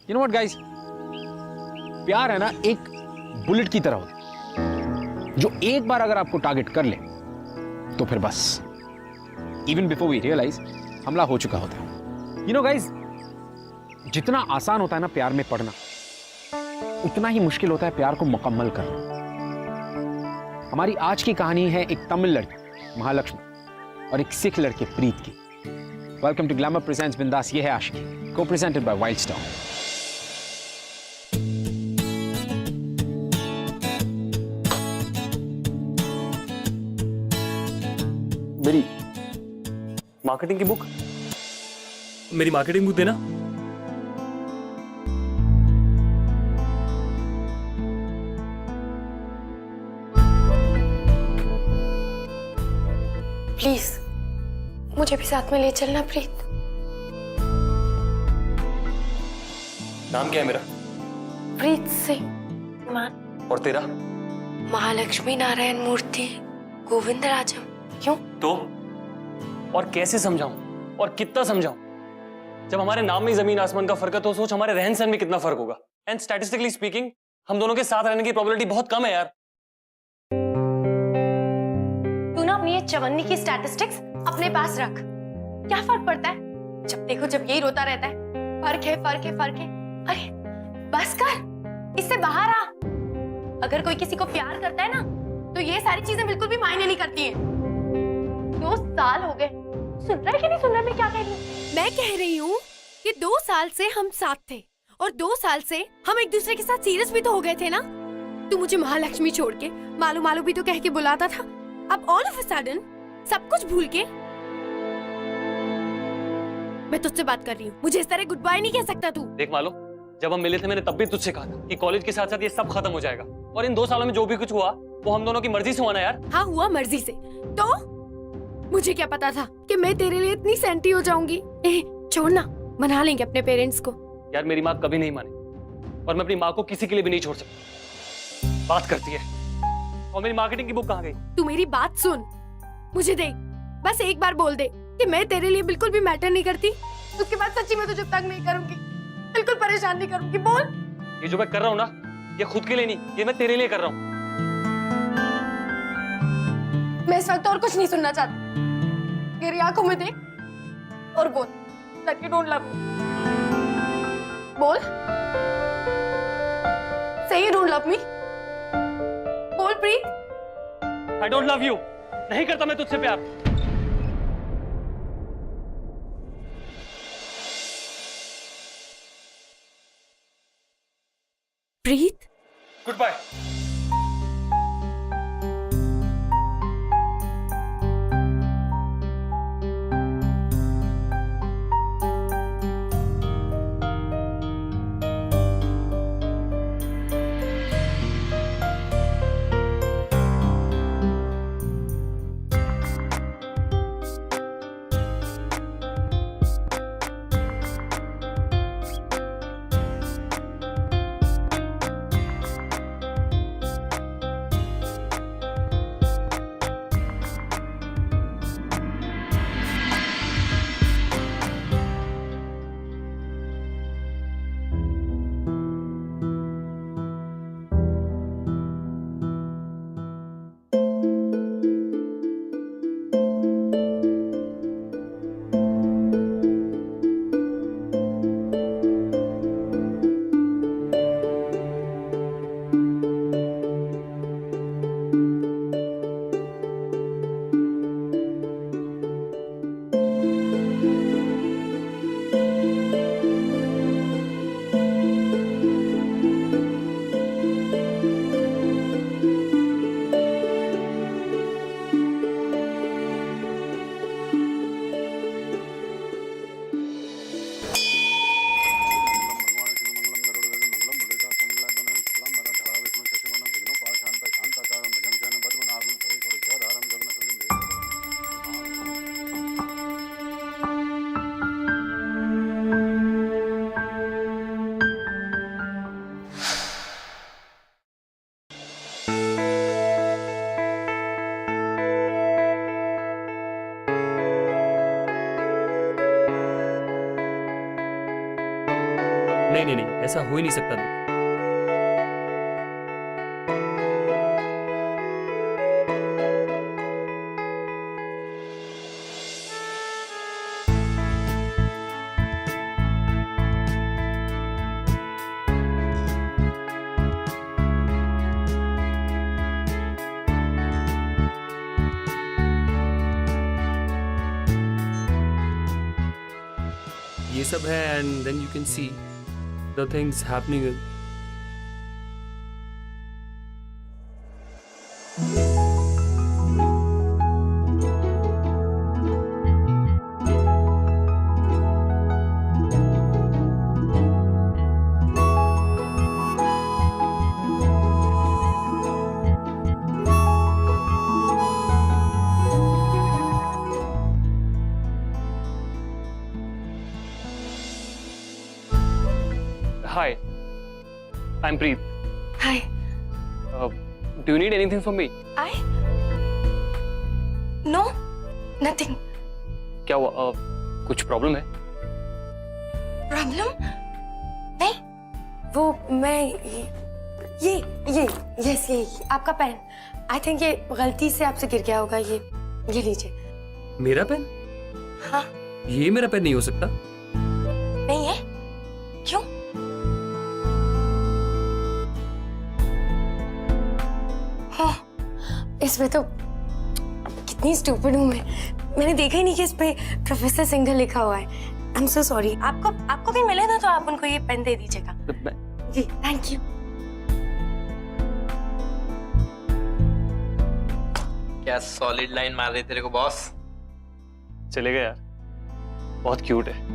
You know what guys, प्यार है ना एक बुलेट की तरह होता है, जो एक बार अगर आपको टारगेट कर ले तो फिर बस इवन बिफोर वी रियलाइज हमला हो चुका होता है। यू नो गाइस, जितना आसान होता है ना प्यार में पड़ना, उतना ही मुश्किल होता है प्यार को मुकम्मल करना। हमारी आज की कहानी है एक तमिल लड़की महालक्ष्मी और एक सिख लड़के प्रीत की। वेलकम टू ग्लैमर प्रेजेंट्स बिंदास, ये है आशिकी, को प्रेजेंटेड बाय वाइल्ड स्टार। मेरी मार्केटिंग की बुक, मेरी मार्केटिंग बुक देना। प्लीज मुझे भी साथ में ले चलना प्रीत। नाम क्या है मेरा? प्रीत सिंह। और तेरा? महालक्ष्मी नारायण मूर्ति गोविंदराजम। क्यों? तो और कैसे समझाऊं और कितना समझाऊं? जब हमारे नाम में जमीन आसमान का फर्क है तो सोच हमारे रहन सहन में कितना फर्क होगा। एंड स्टैटिस्टिकली स्पीकिंग हम दोनों के साथ रहने की प्रोबेबिलिटी बहुत कम है यार। तू ना अपनी ये चवन्नी की स्टैटिस्टिक्स अपने पास रख। क्या फर्क पड़ता है? जब देखो जब यही रोता रहता है, फर्क है फर्क है फर्क है। अरे बस कर, इससे बाहर आ। अगर कोई किसी को प्यार करता है ना तो ये सारी चीजें बिल्कुल भी मायने नहीं करती हैं। 2 साल हो गए, सुन रहा है कि नहीं सुन रहा है मैं क्या कह रही हूँ? मैं कह रही हूँ कि 2 साल से हम साथ थे और 2 साल से हम एक दूसरे के साथ सीरियस भी तो हो गए थे ना। तू मुझे महालक्ष्मी छोड़ के मालू मालू भी तो कह के बुलाता था, अब ऑल ऑफ अ सडन सब कुछ भूल के। मैं तुझसे बात कर रही हूँ, मुझे इस तरह गुड बाय नहीं कह सकता तू। देख मालो, जब हम मिले थे मैंने तब भी तुझसे कहा था कि कॉलेज के साथ साथ ये सब खत्म हो जाएगा, और इन 2 सालों में जो भी कुछ हुआ वो हम दोनों की मर्जी से हुआ ना यार। हाँ हुआ मर्जी से, तो मुझे क्या पता था कि मैं तेरे लिए इतनी सेंटी हो जाऊंगी। छोड़ ना, मना लेंगे अपने पेरेंट्स को। यार मेरी माँ कभी नहीं माने, और मैं अपनी माँ को किसी के लिए भी नहीं छोड़ सकता। बात करती है। और मेरी मार्केटिंग की बुक कहाँ गई? तू मेरी बात सुन, मुझे देख, बस एक बार बोल दे कि मैं तेरे लिए बिल्कुल भी मैटर नहीं करती। उसके बाद सच्ची में तुझे तंग नहीं करूंगी, बिल्कुल परेशान नहीं करूंगी। बोल। ये जो मैं कर रहा हूँ ना, ये खुद के लिए नहीं, ये मैं तेरे लिए कर रहा हूँ। मैं इस वक्त और कुछ नहीं सुनना चाहती। मेरी आंखों में देख और बोल that you don't love me। बोल, say you don't love me। बोल प्रीत। I don't love you। नहीं करता मैं तुझसे प्यार। प्रीत, गुड बाय। नहीं नहीं नहीं, ऐसा हो ही नहीं सकता। देख ये सब है, and then you can see the things happening. Hi, I'm Preet. Hi. Do you need anything from me? I know nothing. क्या हुआ? कुछ प्रॉब्लम है? प्रॉब्लम नहीं, वो मैं ये यस ये आपका पेन, आई थिंक ये गलती से आपसे गिर गया होगा। ये लीजिए। मेरा पेन? हाँ। ये मेरा पेन नहीं हो सकता। नहीं है? क्यों? हाँ, इसमें तो कितनी स्टूपिड हूँ मैं। मैंने देखा ही नहीं कि इस पे प्रोफेसर सिंघल लिखा हुआ है। I am so sorry. आपको भी मिले ना तो आप उनको ये पेन दे दीजिएगा। जी थैंक यू। क्या सॉलिड लाइन मार रही तेरे को बॉस? चलेगा यार, बहुत क्यूट है।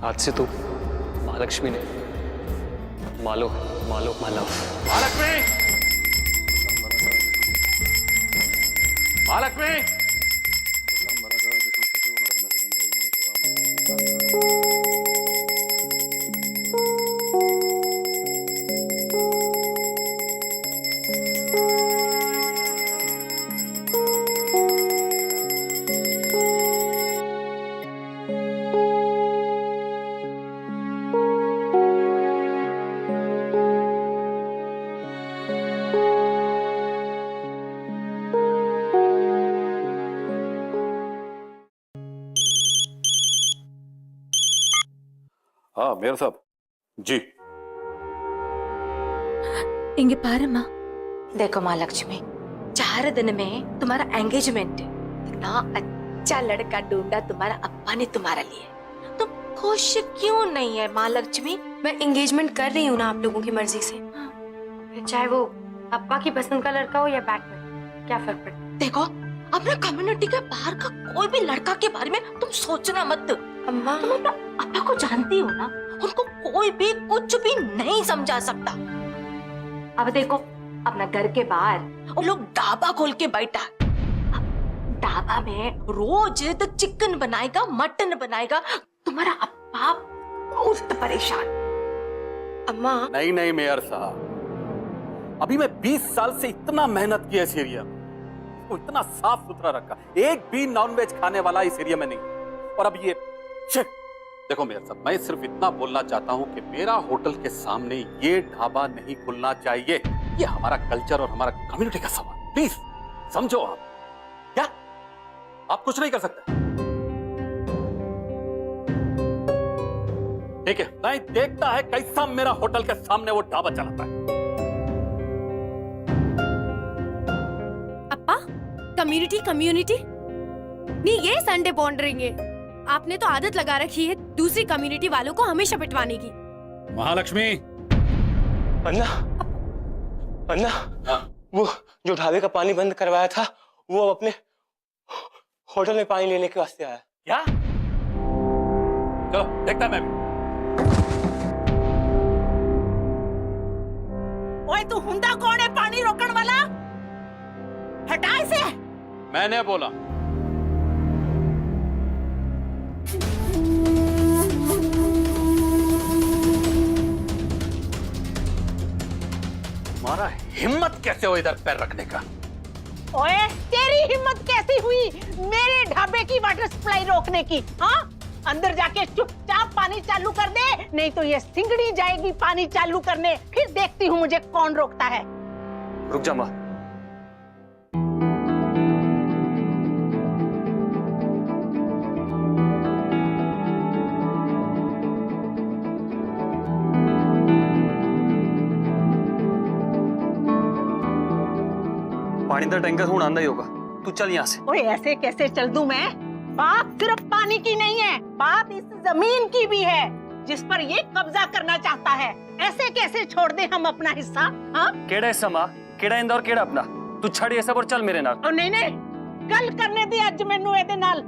आज से तो महालक्ष्मी ने मालो मालो मालव। महालक्ष्मी, महालक्ष्मी, हाँ मेयर साहब जी। இங்க பாருமா, देखो महालक्ष्मी, 4 दिन में तुम्हारा एंगेजमेंट है। इतना अच्छा लड़का ढूंढा तुम्हारा अप्पा ने तुम्हारे लिए। तुम खुश क्यों नहीं है महालक्ष्मी? मैं एंगेजमेंट कर रही हूँ ना आप लोगों की मर्जी से। फिर चाहे वो अप्पा की पसंद का लड़का हो या बैटमैन, क्या फर्क पड़ता है? देखो अपने कम्युनिटी के बाहर का कोई भी लड़का के बारे में तुम सोचना मत। अम्मा, तुम अपना अप्पा को जानती हो ना, उनको कोई भी कुछ भी नहीं समझा सकता। अब देखो अपना घर के बाहर वो लोग ढाबा खोल के बैठा है। ढाबा में रोज तो चिकन बनाएगा, मटन बनाएगा। तुम्हारा अप्पा बहुत परेशान। अम्मा, नहीं नहीं मेयर साहब, अभी मैं 20 साल से इतना मेहनत किया इस एरिया में, इसको इतना साफ सुथरा रखा, एक भी नॉनवेज खाने वाला इस एरिया में नहीं। और अब ये देखो मेयर साहब, मैं सिर्फ इतना बोलना चाहता हूं कि मेरा होटल के सामने ये ढाबा नहीं खुलना चाहिए। ये हमारा कल्चर और हमारा कम्युनिटी का सवाल, प्लीज समझो आप। क्या आप कुछ नहीं कर सकते? ठीक है, नहीं देखता है कैसा मेरा होटल के सामने वो ढाबा चलाता है। अप्पा, कम्युनिटी कम्युनिटी नहीं, ये संडे बॉन्डरिंग है। आपने तो आदत लगा रखी है दूसरी कम्युनिटी वालों को हमेशा पिटवाने की। महालक्ष्मी, अन्ना, अन्ना, वो जो ढाबे का पानी बंद करवाया था, वो अब अपने होटल में पानी लेने के वास्ते आया। क्या? चलो देखता मैं भी। ओए तू हुंदा कौन है पानी रोकण वाला? हटा इसे। मैंने बोला। तुम्हारा हिम्मत कैसे हो इधर पैर रखने का? ओए तेरी हिम्मत कैसी हुई मेरे ढाबे की वाटर सप्लाई रोकने की? हाँ, अंदर जाके चुपचाप पानी चालू कर दे, नहीं तो ये सिंगड़ी जाएगी पानी चालू करने। फिर देखती हूँ मुझे कौन रोकता है। रुक जा माँ। पानी का टैंकर हूं आंदा ही होगा, तू चल यहाँ से। ओए ऐसे कैसे चल दूं मैं? बात सिर्फ पानी की नहीं है, बात इस जमीन की भी है जिस पर ये कब्जा करना चाहता है। ऐसे कैसे छोड़ दे हम अपना हिस्सा? हाँ, केड़ा हिस्सा माँ, केड़ा इंदा और केड़ा अपना? तू छड़ ये सब और चल मेरे नाल। और नहीं नहीं, कल करने दे अज मैनू एदे नाल।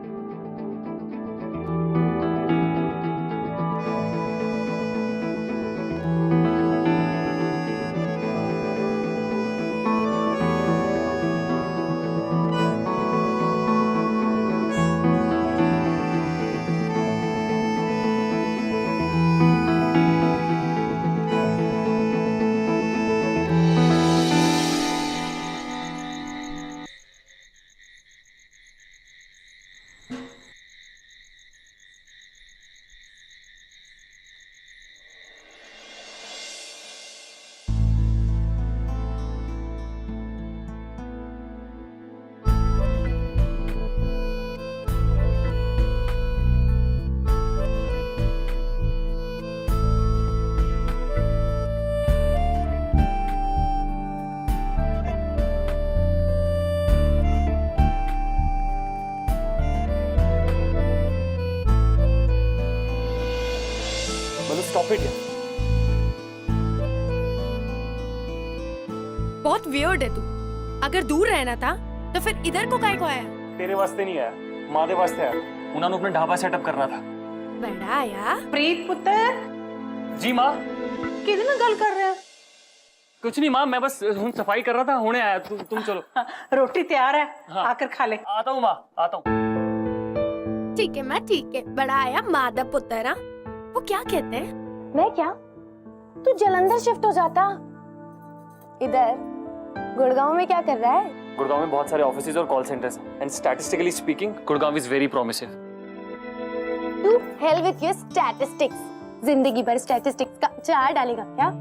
Stop it. बहुत वियर्ड है तू। अगर दूर रहना था तो फिर इधर को काहे को आया? तेरे वास्ते नहीं आया, माँ दे वास्ते आया। उन्होंने अपना ढाबा सेटअप करना था। बड़ा आया। प्रीत पुत्र जी माँ। किदे नाल गल कर रहे हो? कुछ नहीं माँ, मैं बस हुन सफाई कर रहा था, हुने आया। तुम चलो। रोटी तैयार है, हाँ। आकर खा ले। आता हूँ माँ, आता हूँ। ठीक है माँ, ठीक है। बड़ा आया मादा पुत्रा। वो क्या कहते हैं? मैं क्या? तू जलंधर शिफ्ट हो जाता। इधर गुड़गांव में क्या कर रहा है? गुड़गांव में बहुत सारे ऑफिसेज और कॉल सेंटर्स हैं, and statistically speaking Gurgaon is very promising. To hell with your statistics. जिंदगी भर स्टैटिस्टिक्स का चार डालेगा क्या?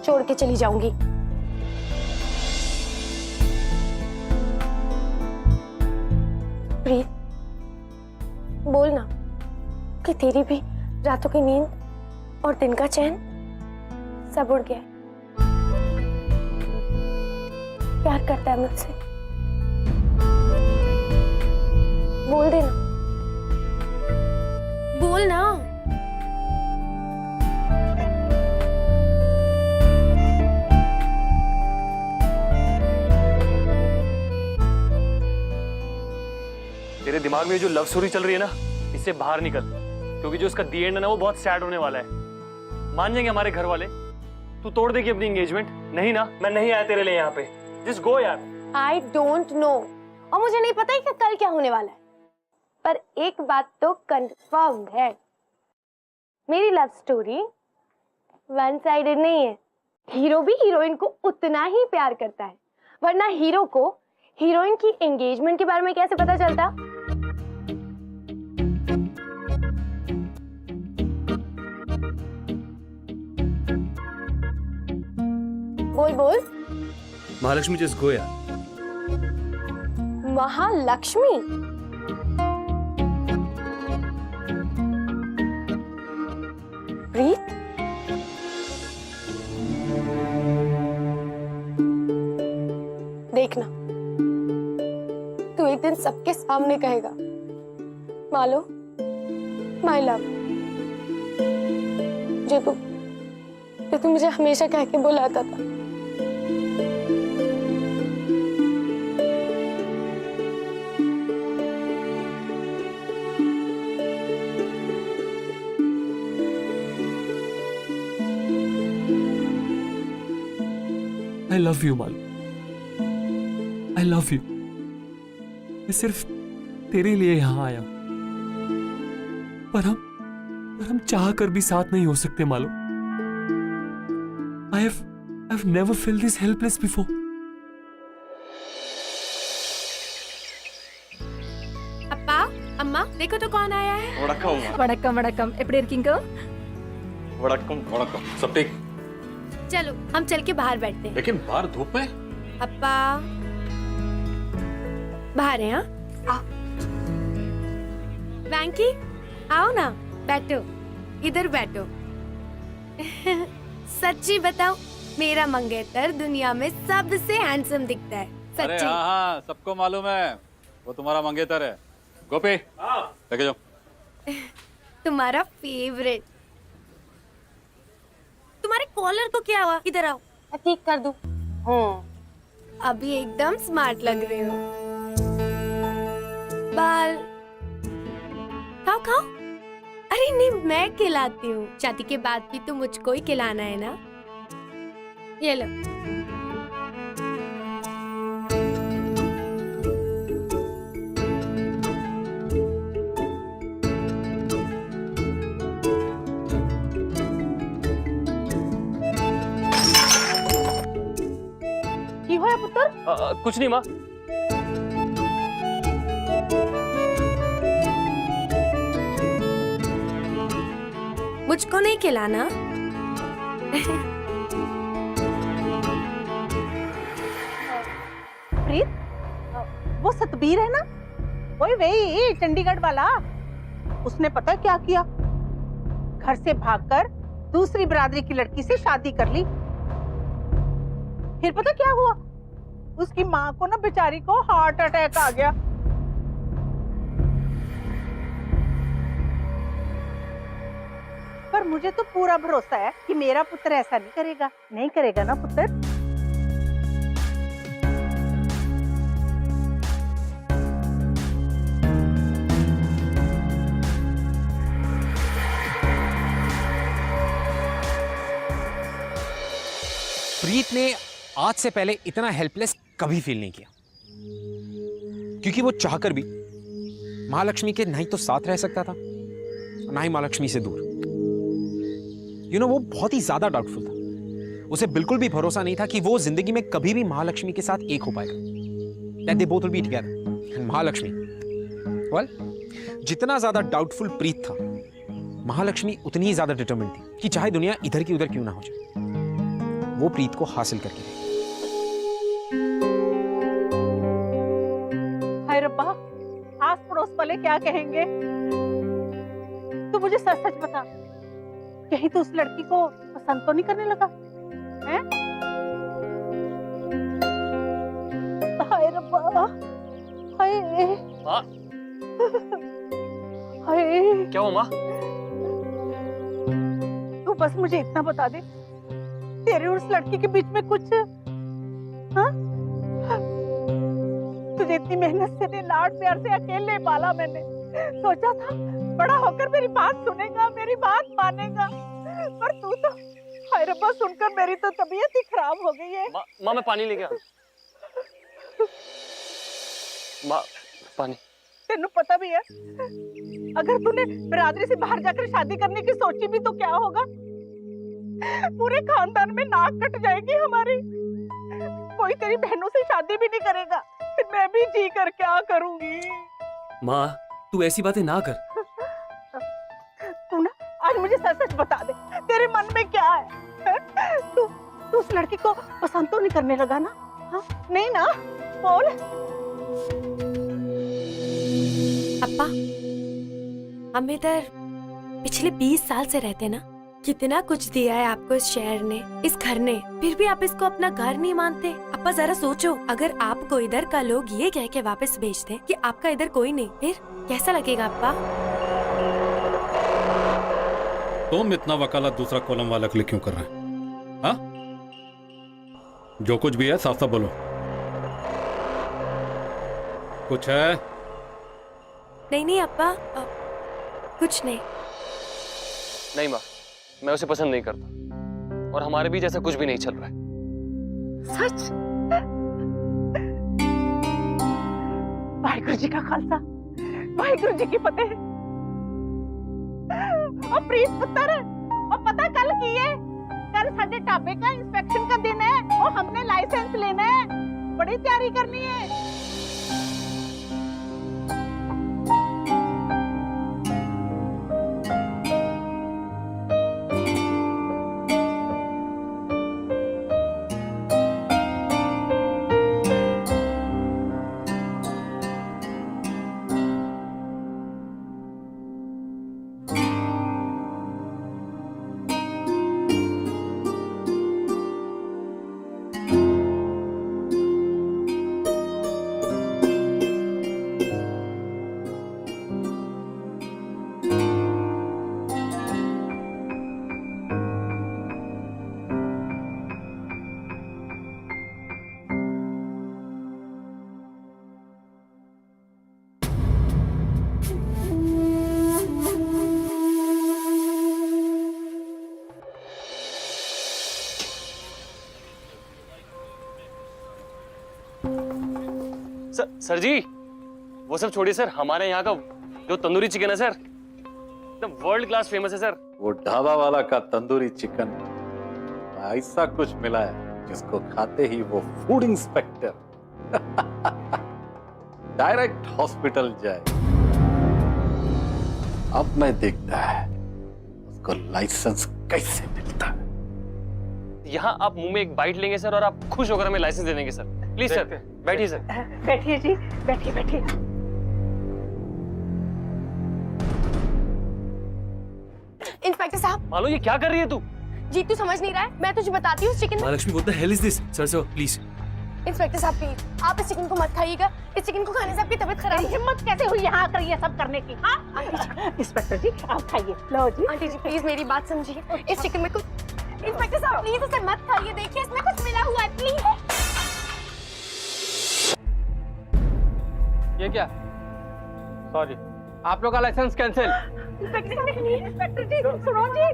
छोड़ के चली जाऊंगी। प्रीत, बोल ना कि तेरी भी रातों की नींद और दिन का चैन सब उड़ गया। प्यार करता है मुझसे, बोल देना। बोल ना। तेरे दिमाग में जो लव स्टोरी चल रही है ना, इससे बाहर निकल, क्योंकि जो इसका दी एंड है ना, वो बहुत सैड होने वाला है। मान जाएंगे हमारे घर वाले। तू तोड़ देगी अपनी एंगेजमेंट? नहीं ना, मैं नहीं आया तेरे लिए यहाँ पे। जस्ट गो यार। आई डोंट नो, और मुझे नहीं पता कि कल क्या होने वाला है, पर एक बात तो कंफर्म है, मेरी लव स्टोरी वन साइडेड नहीं है। हीरो भी हीरोइन को उतना ही प्यार करता है, वरना हीरो को हीरोइन की एंगेजमेंट के बारे में कैसे पता चलता? बोल बोल। महालक्ष्मी जस्ट गो यार। महालक्ष्मी? प्रीत? देखना, तू एक दिन सबके सामने कहेगा, मालो, माय लव, जो तू मुझे हमेशा कह के बुलाता था। I love you, Malu. I love you। मैं सिर्फ तेरे लिए यहां आया, पर हम चाह कर भी साथ नहीं हो सकते, Malu. I've never felt this helpless before। अप्पा, अम्मा, देखो तो कौन आया है। वणक्कम वणक्कम एपड़ी इरुकींगो? वड़क्कम सब ठीक? चलो हम चल के बाहर बैठते हैं। लेकिन बाहर धूप में? अप्पा बाहर है। हाँ, वैंकी आओ ना, बैठो, इधर बैठो। सच्ची बताओ, मेरा मंगेतर दुनिया में सबसे हैंडसम दिखता है। अरे सच्ची। हाँ, सबको मालूम है, वो तुम्हारा मंगेतर है। गोपी, लेके जाओ। तुम्हारा फेवरेट। तुम्हारे कॉलर को क्या हुआ? इधर आओ, मैं ठीक कर दूं। अभी एकदम स्मार्ट लग रहे हो। बाल खाओ खाओ। अरे नहीं, मैं खिलाती हूँ। शादी के बाद भी तो मुझको ही खिलाना है ना। ये लो। की होया पुत्र? कुछ नहीं माँ। मुझको नहीं खिलाना। प्रीत, वो सतबीर है ना, वही चंडीगढ़ वाला। उसने पता है क्या किया? घर से भागकर दूसरी बिरादरी की लड़की से शादी कर ली। फिर पता क्या हुआ? उसकी माँ को ना बेचारी को हार्ट अटैक आ गया। पर मुझे तो पूरा भरोसा है कि मेरा पुत्र ऐसा नहीं करेगा। नहीं करेगा ना पुत्र? प्रीत ने आज से पहले इतना हेल्पलेस कभी फील नहीं किया, क्योंकि वो चाहकर भी महालक्ष्मी के नहीं तो साथ रह सकता था, ना ही महालक्ष्मी से दूर। वो बहुत ही ज्यादा डाउटफुल था। उसे बिल्कुल भी भरोसा नहीं था कि वो जिंदगी में कभी भी महालक्ष्मी के साथ एक हो पाएगा। That they both will be together. And Mahalakshmi, well, जितना ज्यादा डाउटफुल प्रीत था, महालक्ष्मी उतनी ही ज्यादा डिटरमिन्ड थी कि चाहे दुनिया इधर की उधर क्यों ना हो जाए, वो प्रीत को हासिल करके रहेगी। हाय रब्बा, आस पड़ोस वाले क्या कहेंगे? तू मुझे सच सच बता, कहीं तो उस लड़की को पसंद तो नहीं करने लगा हैं? हाय रब्बा, हाय माँ, हाय। क्या हुआ माँ? तू बस मुझे इतना बता दे, तेरे और उस लड़की के बीच में कुछ, हाँ? तुझे इतनी मेहनत से, लाड प्यार से अकेले पाला मैंने। सोचा था बड़ा होकर मेरी बात सुनेगा, मेरी बात मानेगा, पर तू तो, हाय रब्बा, सुनकर मेरी तो तबीयत ही खराब हो गई है। माँ मैं पानी लेके आ। माँ पानी। तेनू पता भी है, अगर तूने बिरादरी से बाहर जाकर शादी करने की सोची भी तो क्या होगा? पूरे खानदान में नाक कट जाएगी हमारी। कोई तेरी बहनों से शादी भी नहीं करेगा, फिर मैं भी जी कर क्या करूंगी? माँ तू ऐसी बातें ना कर। तू ना आज मुझे सच सच बता दे, तेरे मन में क्या है? तू उस लड़की को पसंद तो नहीं करने लगा ना? हाँ नहीं ना? बोल। अप्पा, हम इधर पिछले 20 साल से रहते ना। कितना कुछ दिया है आपको इस शहर ने, इस घर ने, फिर भी आप इसको अपना घर नहीं मानते। अप्पा जरा सोचो, अगर आपको इधर का लोग ये कह के वापस भेज दे कि आपका इधर कोई नहीं, फिर कैसा लगेगा अप्पा? तुम इतना वकालत दूसरा कॉलम वाला के लिए क्यों कर रहे हैं? हाँ? जो कुछ भी है साफ साफ बोलो। कुछ है? नहीं नहीं अप्पा, कुछ नहीं। नहीं माँ, मैं उसे पसंद नहीं करता और हमारे बीच ऐसा कुछ भी नहीं चल रहा है। सच? वाहिगुरु जी का खालसा, वाहिगुरु जी की फतेह। और प्रीत पुत्र, और पता कल की है, कल साडे ढाबे का इंस्पेक्शन का दिन है और हमने लाइसेंस लेना है, बड़ी तैयारी करनी है। सर जी, वो सब छोड़िए सर, हमारे यहाँ का जो तंदूरी चिकन है सर, एकदम वर्ल्ड क्लास फेमस है सर। वो ढाबा वाला का तंदूरी चिकन ऐसा कुछ मिला है जिसको खाते ही वो फूड इंस्पेक्टर डायरेक्ट हॉस्पिटल जाए। अब मैं देखता है उसको लाइसेंस कैसे मिलता है। यहाँ आप मुंह में एक बाइट लेंगे सर और आप खुश होकर हमें लाइसेंस दे देंगे सर। प्लीज सर, बैठिए सर। बैठिए जी, बैठिए बैठिए। इंस्पेक्टर साहब। मालो ये क्या कर रही है तू? जी तू समझ नहीं रहा है, मैं तुझे बताती हूँ chicken. Mahalakshmi, what the hell is this? Sir please. Inspector साहब प्लीज, आप इस चिकन को मत खाइएगा। इस चिकन को खाने से आपकी तबीयत खराब। हिम्मत कैसे हुई यहाँ आकर ये सब करने की? हाँ इंस्पेक्टर जी आप खाइए। लो जी। आंटी जी प्लीज मेरी बात समझिए, इस चिकन में कुछ। इंस्पेक्टर साहब प्लीज उसे मत खाइए, देखिए इसमें कुछ मिला हुआ है, प्लीज। ये क्या? सॉरी, आप लोग का लाइसेंस कैंसिल। इंस्पेक्टर जी सुनो जी।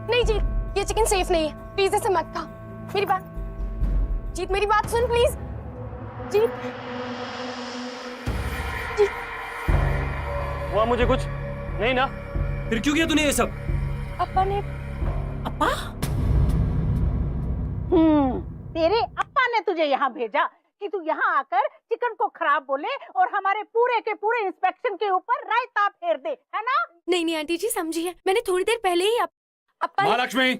नहीं जीत, ये चिकन सेफ नहीं है, प्लीज इसे मत खा। मेरी बात जीत, मेरी बात सुन प्लीज। जीत जीत। हुआ मुझे कुछ नहीं ना? फिर क्यों किया तूने ये सब? अप्पा ने। अप्पा? तेरे अप्पा ने तुझे यहाँ भेजा कि तू यहाँ आकर चिकन को खराब बोले और हमारे पूरे के पूरे इंस्पेक्शन के ऊपर रायता फेर दे, है ना? नहीं नहीं आंटी जी समझिए, मैंने थोड़ी देर पहले ही अप्पा। महालक्ष्मी,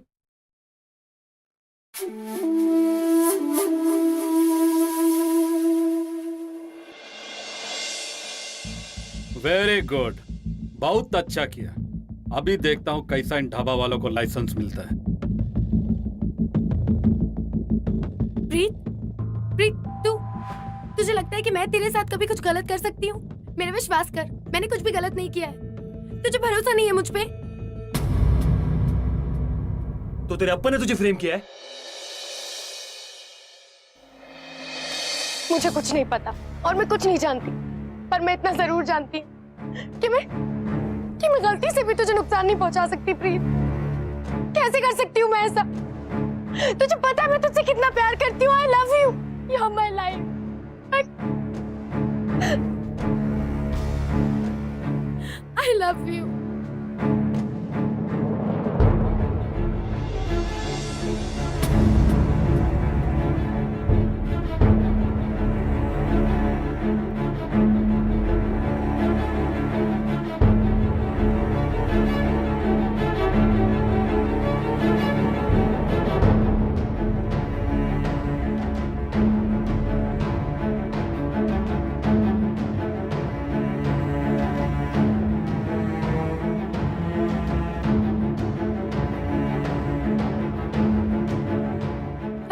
वेरी गुड, बहुत अच्छा किया। अभी देखता हूं कैसा इन ढाबा वालों को लाइसेंस मिलता है। प्रीत, तुझे लगता है कि मैं तेरे साथ कभी कुछ गलत कर सकती हूँ? मेरा विश्वास कर, मैंने कुछ भी गलत नहीं किया है। तुझे भरोसा नहीं है मुझ पे? तो तेरे अप्पा ने तुझे फ्रेम किया है? मुझे कुछ नहीं पता और मैं कुछ नहीं जानती, पर मैं इतना जरूर जानती हूँ कि मैं गलती से भी तुझे नुकसान नहीं पहुंचा सकती। प्रीत, कैसे कर सकती हूँ मैं ऐसा? तुझे पता है मैं तुझसे कितना प्यार करती हूँ। I love you, you are my life. Love you.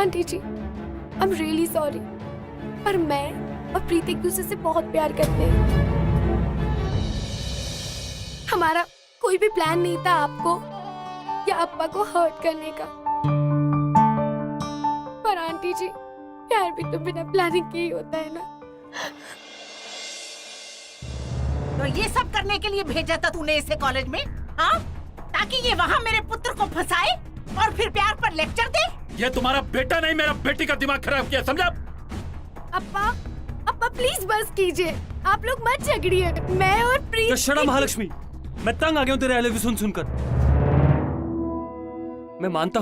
Aunty ji, I am really sorry, पर मैं और प्रीत एक दूसरे से बहुत प्यार करते हैं। हमारा कोई भी प्लान नहीं था आपको या अप्पा को हर्ट करने का। पर आंटी जी, प्यार भी तो बिना प्लानिंग के ही होता है ना। तो ये सब करने के लिए भेजा था तूने इसे कॉलेज में, हाँ? ताकि ये वहाँ मेरे पुत्र को फंसाए और फिर प्यार पर लेक्चर दे। ये तुम्हारा बेटा नहीं, मेरा बेटी का दिमाग खराब किया, समझा? अप्पा, अप्पा प्लीज बस कीजिए, आप लोग मत झगड़िए। मैं और प्रीत। शट अप महालक्ष्मी, मैं तंग आ गया हूँ तेरे आई लव यू सुन सुनकर। मैं मानता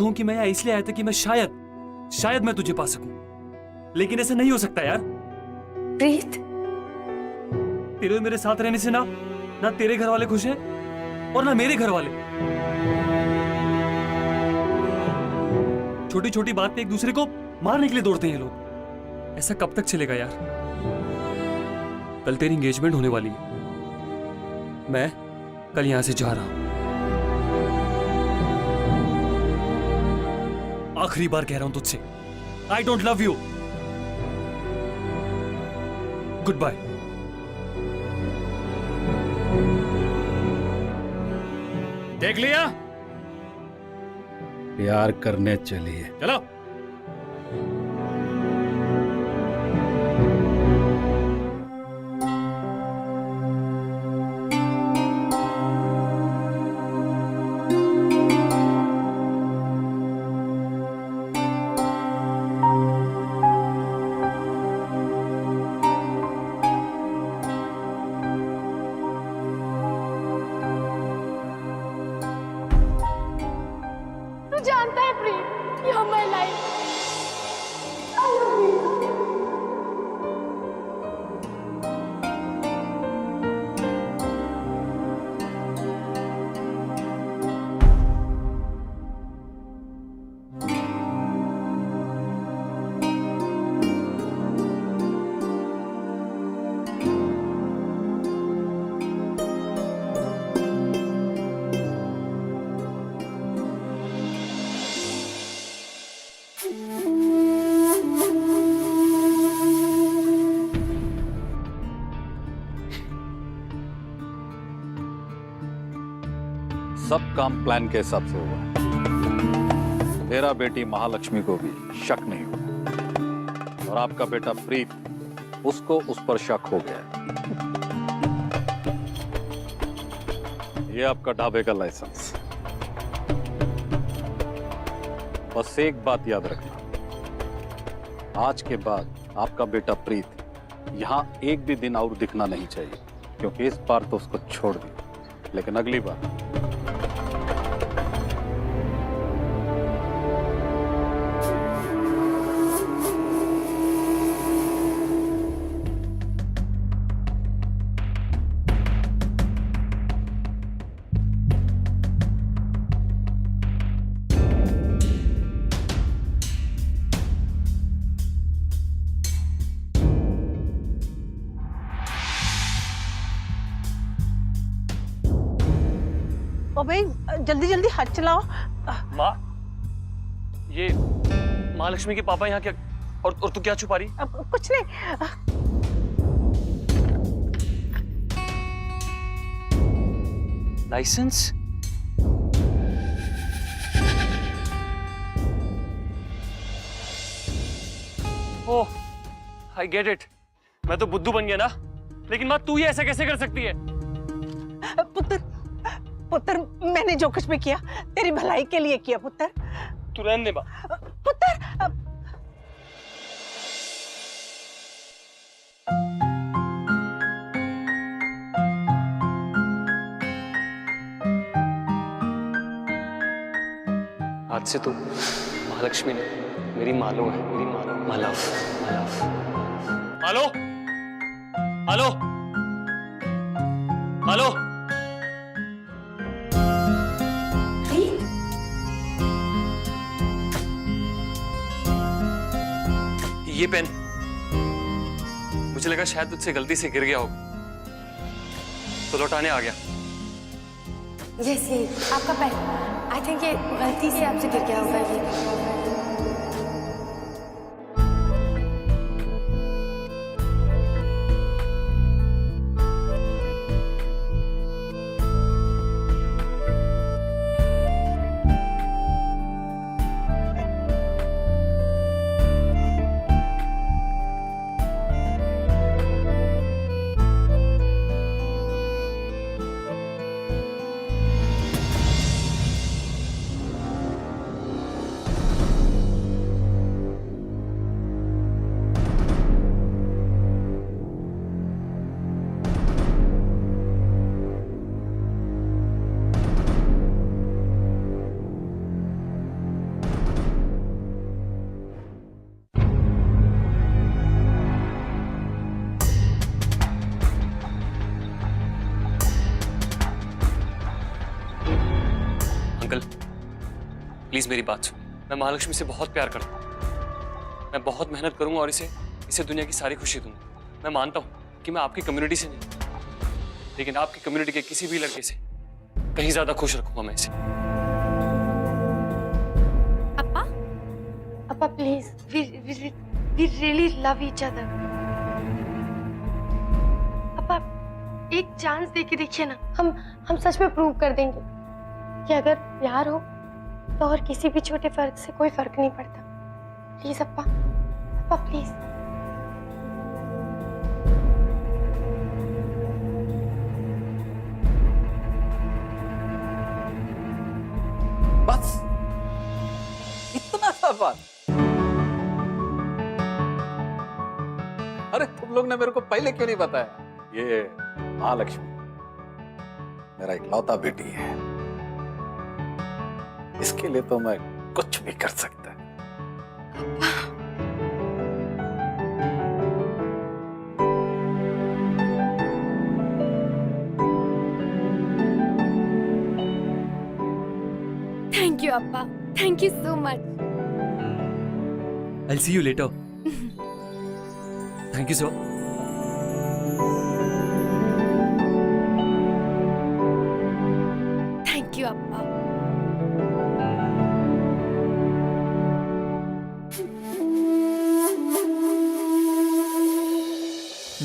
हूँ कि मैं यहाँ इसलिए आया था कि मैं शायद मैं तुझे पा सकूं, लेकिन ऐसा नहीं हो सकता यार। प्रीत, तेरे और मेरे साथ रहने से ना तेरे घर वाले खुश हैं और ना मेरे घर वाले। छोटी छोटी बात पे एक दूसरे को मारने के लिए दौड़ते हैं ये लोग। ऐसा कब तक चलेगा यार? कल तेरी एंगेजमेंट होने वाली है, मैं कल यहां से जा रहा हूं। आखिरी बार कह रहा हूं तुझसे, I don't love you. Goodbye. देख लिया, प्यार करने चलिए, चलो। तू जानता है Preet, you are my life. सब काम प्लान के हिसाब से हुआ। तेरा बेटी महालक्ष्मी को भी शक नहीं हुआ और आपका बेटा प्रीत, उसको उस पर शक हो गया। ये आपका ढाबे का लाइसेंस। बस एक बात याद रखना, आज के बाद आपका बेटा प्रीत यहां एक भी दिन और दिखना नहीं चाहिए, क्योंकि इस बार तो उसको छोड़ दिया, लेकिन अगली बार ओ भाई, जल्दी जल्दी हाथ चलाओ। माँ, ये महालक्ष्मी के पापा यहाँ क्या? और तू क्या छुपा रही? कुछ नहीं। Licence? Oh, I get it. मैं तो बुद्धू बन गया ना, लेकिन माँ तू ये ऐसा कैसे कर सकती है? पुत्र, मैंने जो कुछ भी किया तेरी भलाई के लिए किया पुत्र। तू रहने दे माँ। पुत्र, आज से तू महालक्ष्मी ने मेरी मालो है, मेरी मालो, मालव, मालव। मालो, मालो, मालो। ये पेन मुझे लगा शायद तुझसे गलती से गिर गया हो, तो लौटाने आ गया। ये आपका पेन। आई थिंक ये गलती से आपसे गिर गया होगा ये। अंकल प्लीज मेरी बात सुन। मैं महालक्ष्मी से बहुत प्यार करता हूँ। मैं बहुत मेहनत करूंगा और इसे दुनिया की सारी खुशी दूंगा। मैं मानता हूँ कि मैं आपकी कम्युनिटी से नहीं, लेकिन आपकी कम्युनिटी के किसी भी लड़के से कहीं ज्यादा खुश रखूंगा मैं इसे। अप्पा, अप्पा please, we really love each other. अप्पा एक चांस दे के देखिए ना, हम सच में प्रूव कर देंगे कि अगर प्यार हो तो और किसी भी छोटे फर्क से कोई फर्क नहीं पड़ता। प्लीज अप्पा, अप्पा प्लीज। बस इतना सा बात। अरे तुम लोग ने मेरे को पहले क्यों नहीं बताया? ये महालक्ष्मी मेरा इकलौता बेटी है, इसके लिए तो मैं कुछ भी कर सकता। थैंक यू अप्पा, thank you so much. I'll see you later. Thank you sir. Thank you अप्पा।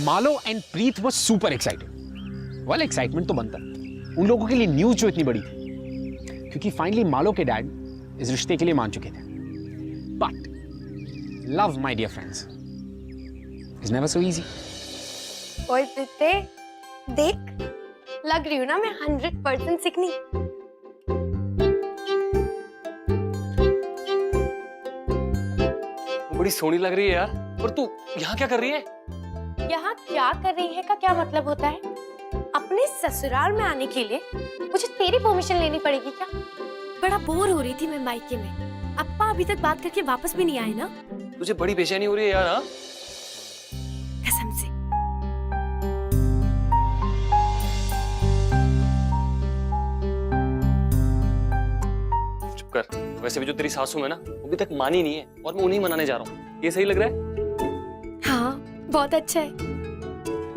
Malo and Preet was super excited. Well excitement तो बनता है उन लोगों के लिए न्यूज जो इतनी बड़ी थी, क्योंकि फाइनली मालो के डैड इस रिश्ते के लिए मान चुके थे। But love my dear friends is never so easy. ओए दीप्ते, देख लग रही हूँ ना मैं 100% सिकनी। बड़ी सोहनी लग रही है यार, पर तू यहाँ क्या कर रही है? यहाँ क्या कर रही है का क्या मतलब होता है? अपने ससुराल में आने के लिए मुझे तेरी परमिशन लेनी पड़ेगी क्या? बड़ा बोर हो रही थी मैं मायके में। अप्पा अभी तक बात करके वापस भी नहीं आए ना। तुझे बड़ी बेचैनी हो रही है यार। हाँ कसम से। चुप कर। वैसे भी जो तेरी सासू है ना, वो अभी तक मानी नहीं है और मैं उन्हीं मनाने जा रहा हूँ। ये सही लग रहा है? हाँ बहुत अच्छा है,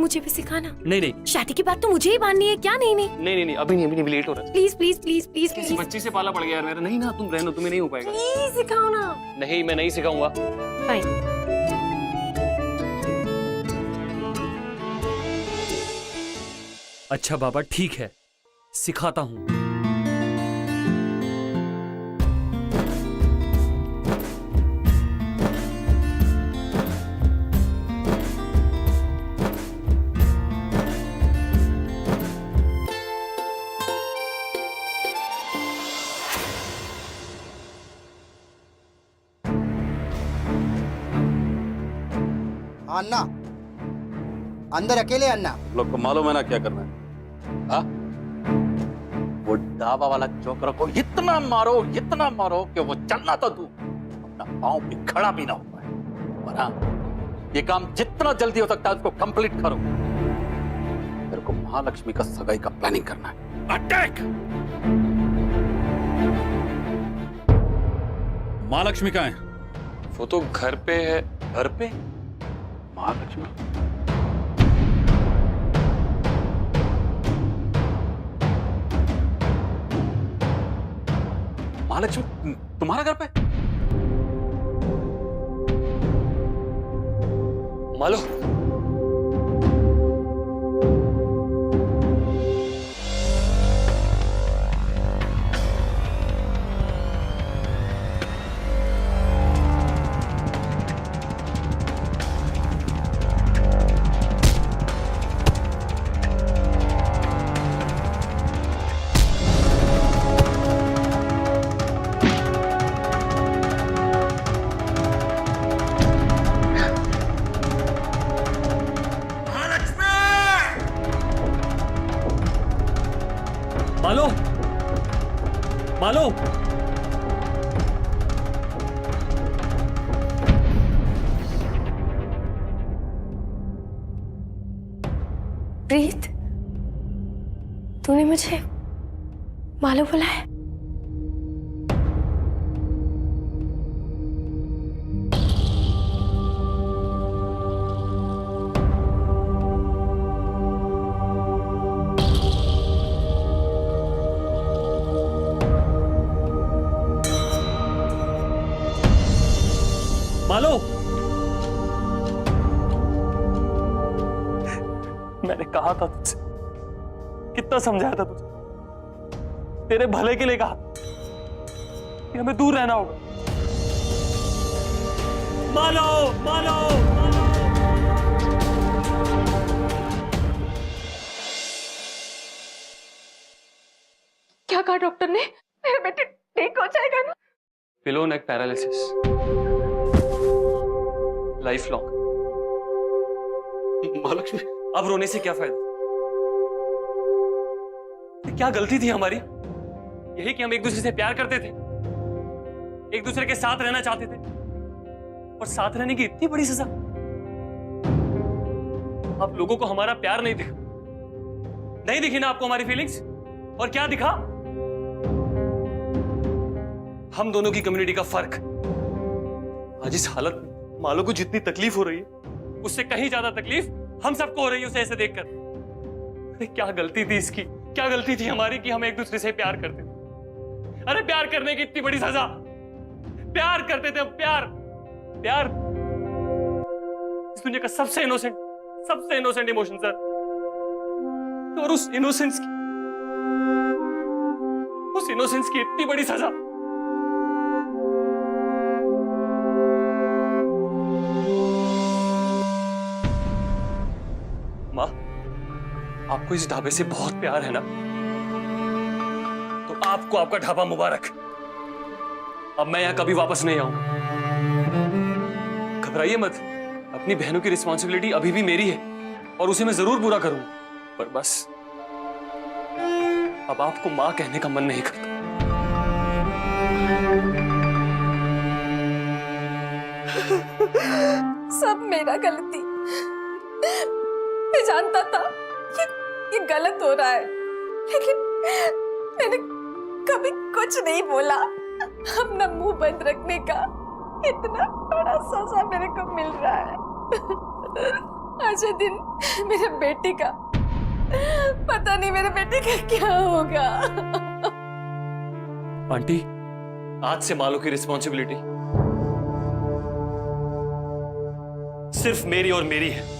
मुझे भी सिखाना। नहीं नहीं शादी की बात तो मुझे ही माननी है क्या? नहीं नहीं नहीं नहीं, अभी नहीं लेट हो रहा है। प्लीज प्लीज प्लीज प्लीज किसी प्लीज बच्ची से पाला पड़ गया यार मेरा। नहीं ना, तुम रहना, तुम्हें नहीं हो पाएगा। प्लीज सिखाओ ना। नहीं, मैं नहीं सिखाऊंगा। फाइन। अच्छा बाबा ठीक है, सिखाता हूँ। अन्ना, अंदर अकेले अन्ना। लोग को मालूम है ना क्या करना है? हाँ? वो ढाबा वाला जोकर को इतना मारो कि वो चलना तो तू अपना पांव पे खड़ा भी ना हो पाए। और हाँ, ये काम जितना जल्दी हो सकता है उसको कंप्लीट करो। तेरे को महालक्ष्मी का सगाई का प्लानिंग करना है। अटैक! महालक्ष्मी कहाँ है? वो तो घर पे है। घर पे? महालक्ष्मी? महालक्ष्मी तुम्हारा घर पे? मालो, मालो, मालो, प्रीत, तूने मुझे मालूम बुलाया? मालो, मैंने कहा था तुझसे, कितना समझाया था तुझे, तेरे भले के लिए कहा कि हमें दूर रहना होगा। मालो, मालो, मालो। क्या कहा डॉक्टर ने? मेरा बेटे ठीक हो जाएगा ना? पिलो नेक पैरालिसिस, लाइफ लॉन्ग। महालक्ष्मी, अब रोने से क्या फायदा? क्या गलती थी हमारी? यही कि हम एक दूसरे से प्यार करते थे, एक दूसरे के साथ रहना चाहते थे, और साथ रहने की इतनी बड़ी सजा। आप लोगों को हमारा प्यार नहीं दिखा, नहीं दिखी ना आपको हमारी फीलिंग्स? और क्या दिखा? हम दोनों की कम्युनिटी का फर्क। आज इस हालत में मालो को जितनी तकलीफ हो रही है, उससे कहीं ज्यादा तकलीफ हम सबको हो रही है उसे ऐसे देखकर। अरे क्या गलती थी इसकी, क्या गलती थी हमारी कि हम एक दूसरे से प्यार करते थे? अरे प्यार करने की इतनी बड़ी सजा। प्यार करते थे, प्यार, प्यार इस दुनिया का सबसे इनोसेंट इमोशन सर। और उस इनोसेंस की इतनी बड़ी सजा। माँ, आपको इस ढाबे से बहुत प्यार है ना? तो आपको आपका ढाबा मुबारक। अब मैं यहां कभी वापस नहीं आऊंगा। घबराइए मत, अपनी बहनों की रिस्पॉन्सिबिलिटी अभी भी मेरी है और उसे मैं जरूर पूरा करूंगा। पर बस अब आपको मां कहने का मन नहीं करता। सब मेरा गलती। मैं जानता था ये गलत हो रहा है, लेकिन मैंने कभी कुछ नहीं बोला। अपना मुंह बंद रखने का इतना बड़ा सजा मेरे को मिल रहा है। आज ये दिन मेरे बेटे का, पता नहीं मेरे बेटे का क्या होगा। आंटी, आज से मालो की रिस्पॉन्सिबिलिटी सिर्फ मेरी और मेरी है।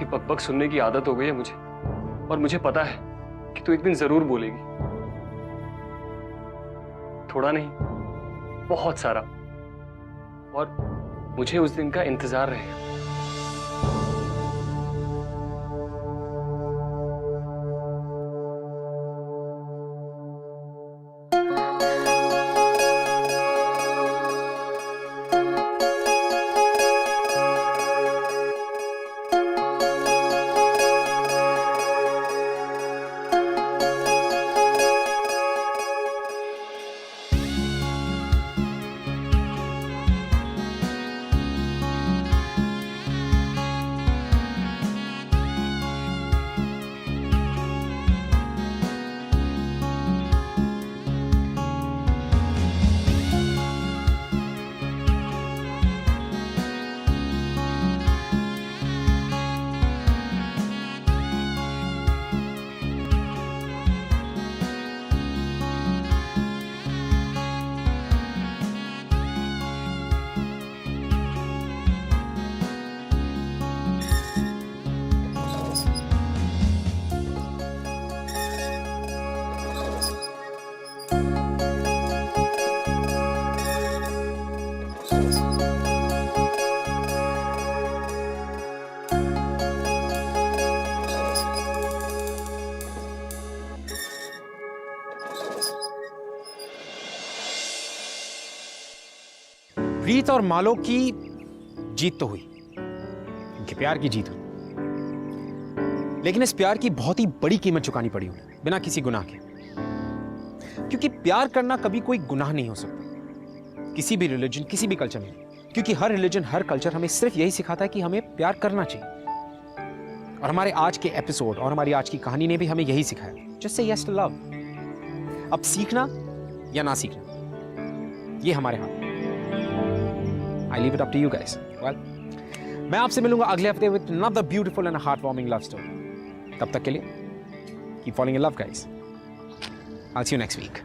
बकबक सुनने की आदत हो गई है मुझे, और मुझे पता है कि तू एक दिन जरूर बोलेगी। थोड़ा नहीं, बहुत सारा, और मुझे उस दिन का इंतजार रहेगा। प्रीत और मालो की जीत तो हुई, उनके प्यार की जीत हुई, लेकिन इस प्यार की बहुत ही बड़ी कीमत चुकानी पड़ी उन्हें, बिना किसी गुनाह के। क्योंकि प्यार करना कभी कोई गुनाह नहीं हो सकता, किसी भी रिलीजन, किसी भी कल्चर में, क्योंकि हर रिलीजन, हर कल्चर हमें सिर्फ यही सिखाता है कि हमें प्यार करना चाहिए। और हमारे आज के एपिसोड और हमारी आज की कहानी ने भी हमें यही सिखाया, just say yes to love. अब सीखना या ना सीखना, ये हमारे हाथ। I leave it up to you guys. Well, मैं आपसे मिलूंगा अगले हफ्ते with another beautiful and heartwarming love story. तब तक के लिए keep falling in love, guys. I'll see you next week.